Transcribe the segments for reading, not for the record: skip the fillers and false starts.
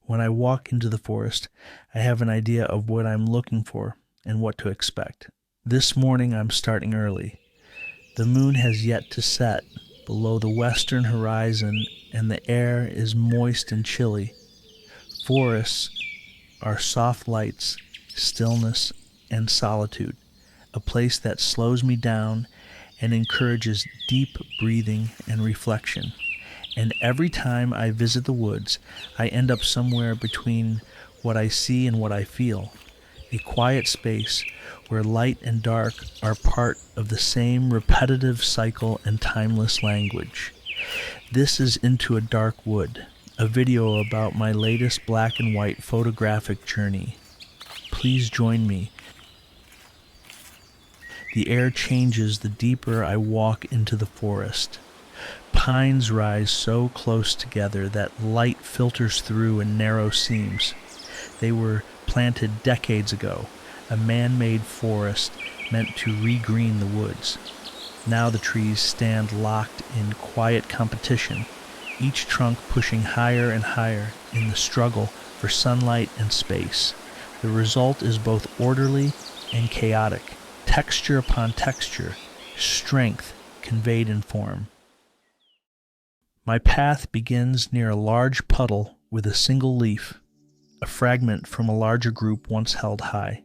When I walk into the forest, I have an idea of what I'm looking for and what to expect. This morning I'm starting early. The moon has yet to set below the western horizon, and the air is moist and chilly. Forests are soft lights, stillness, and solitude, a place that slows me down and encourages deep breathing and reflection. And every time I visit the woods, I end up somewhere between what I see and what I feel. A quiet space where light and dark are part of the same repetitive cycle and timeless language. This is Into a Dark Wood, a video about my latest black and white photographic journey. Please join me. The air changes the deeper I walk into the forest. Pines rise so close together that light filters through in narrow seams. They were planted decades ago, a man-made forest meant to regreen the woods. Now the trees stand locked in quiet competition, each trunk pushing higher and higher in the struggle for sunlight and space. The result is both orderly and chaotic, texture upon texture, strength conveyed in form. My path begins near a large puddle with a single leaf, a fragment from a larger group once held high.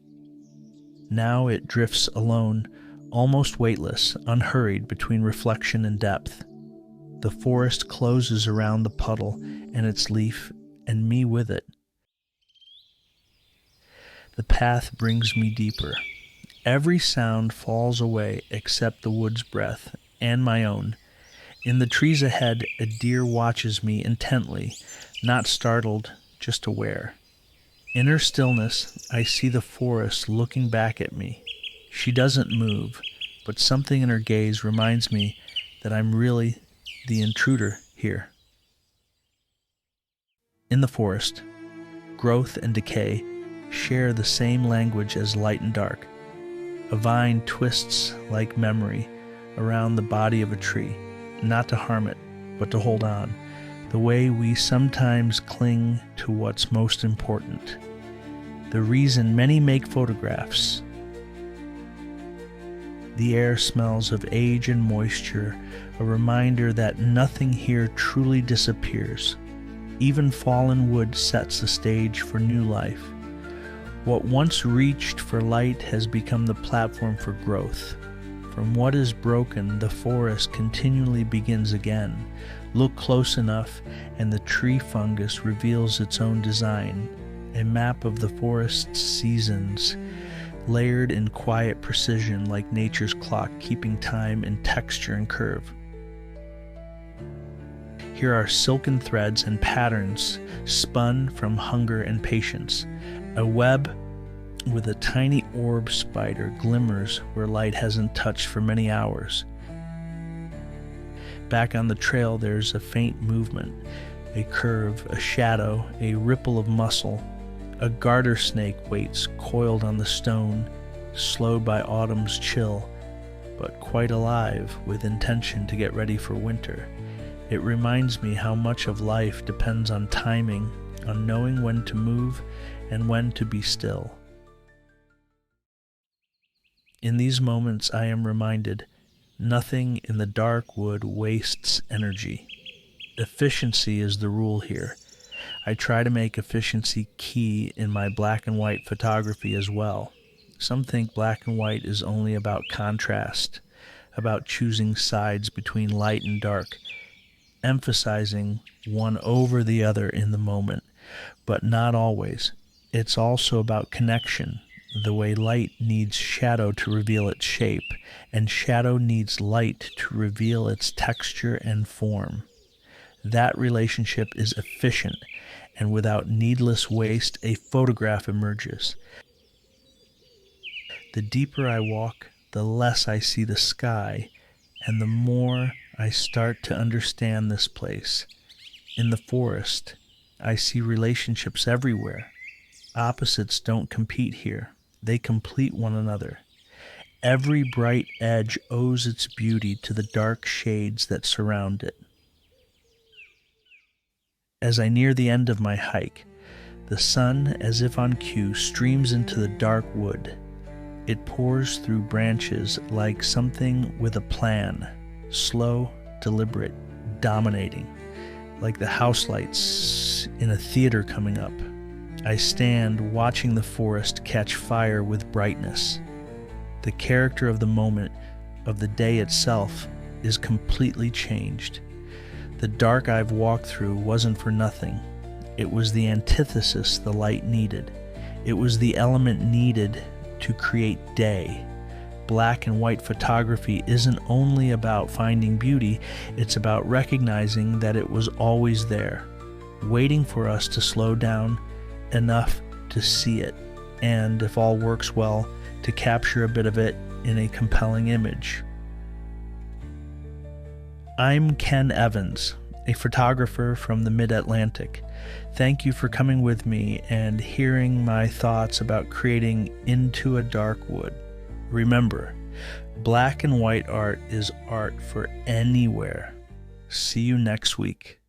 Now it drifts alone, almost weightless, unhurried between reflection and depth. The forest closes around the puddle and its leaf, and me with it. The path brings me deeper. Every sound falls away except the wood's breath and my own. In the trees ahead, a deer watches me intently, not startled, just aware. In her stillness, I see the forest looking back at me. She doesn't move, but something in her gaze reminds me that I'm really the intruder here. In the forest, growth and decay share the same language as light and dark. A vine twists like memory around the body of a tree, not to harm it, but to hold on, the way we sometimes cling to what's most important. The reason many make photographs. The air smells of age and moisture, a reminder that nothing here truly disappears. Even fallen wood sets the stage for new life. What once reached for light has become the platform for growth. From what is broken, the forest continually begins again. Look close enough, and the tree fungus reveals its own design, a map of the forest's seasons, layered in quiet precision like nature's clock, keeping time in texture and curve. Here are silken threads and patterns spun from hunger and patience. A web with a tiny orb spider glimmers where light hasn't touched for many hours. Back on the trail, there's a faint movement, a curve, a shadow, a ripple of muscle. A garter snake waits, coiled on the stone, slowed by autumn's chill, but quite alive with intention to get ready for winter. It reminds me how much of life depends on timing, on knowing when to move and when to be still. In these moments, I am reminded, nothing in the dark wood wastes energy. Efficiency is the rule here. I try to make efficiency key in my black and white photography as well. Some think black and white is only about contrast, about choosing sides between light and dark, emphasizing one over the other in the moment, but not always. It's also about connection, the way light needs shadow to reveal its shape, and shadow needs light to reveal its texture and form. That relationship is efficient, and without needless waste, a photograph emerges. The deeper I walk, the less I see the sky, and the more I start to understand this place. In the forest, I see relationships everywhere. Opposites don't compete here. They complete one another. Every bright edge owes its beauty to the dark shades that surround it. As I near the end of my hike, The sun, as if on cue, streams into the dark wood. It pours through branches like something with a plan, slow, deliberate, dominating, like the house lights in a theater coming up. I stand watching the forest catch fire with brightness. The character of the moment, of the day itself, is completely changed. The dark I've walked through wasn't for nothing. It was the antithesis the light needed. It was the element needed to create day. Black and white photography isn't only about finding beauty, it's about recognizing that it was always there, waiting for us to slow down enough to see it, and, if all works well, to capture a bit of it in a compelling image. I'm Ken Evans, a photographer from the Mid-Atlantic. Thank you for coming with me and hearing my thoughts about creating Into a Dark Wood. Remember, black and white art is art for anywhere. See you next week.